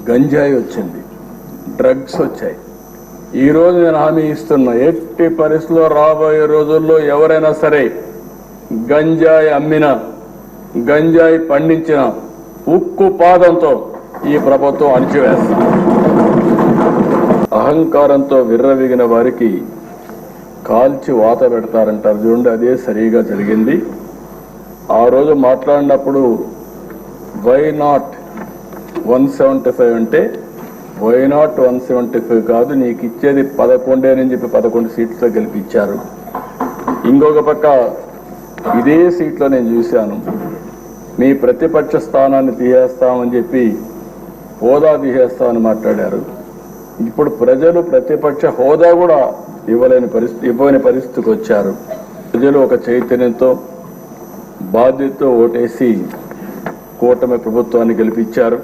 గంజాయి వచ్చింది, డ్రగ్స్ వచ్చాయి. ఈరోజు నేను హామీ ఇస్తున్నా, ఎట్టి పరిస్థితుల్లో రాబోయే రోజుల్లో ఎవరైనా సరే గంజాయి అమ్మినా, గంజాయి పండించిన ఉక్కు పాదంతో ఈ ప్రభుత్వం అణిచివేస్తుంది. అహంకారంతో విర్రవీగిన వారికి కాల్చి వాత పెడతారంటారు చూడండి, అదే సరిగా జరిగింది. ఆ రోజు మాట్లాడినప్పుడు వై నాట్ 175 అంటే వై నాట్ 175 కాదు, నీకు ఇచ్చేది 11 అని చెప్పి 11 సీట్లతో గెలిపించారు. ఇంకొక పక్క ఇదే సీట్లో నేను చూశాను, మీ ప్రతిపక్ష స్థానాన్ని తీసేస్తామని చెప్పి హోదా తీసేస్తామని మాట్లాడారు. ఇప్పుడు ప్రజలు ప్రతిపక్ష హోదా కూడా ఇవ్వని పరిస్థితికి వచ్చారు. ప్రజలు ఒక చైతన్యంతో బాధ్యతతో ఓటేసి కూటమి ప్రభుత్వాన్ని గెలిపించారు.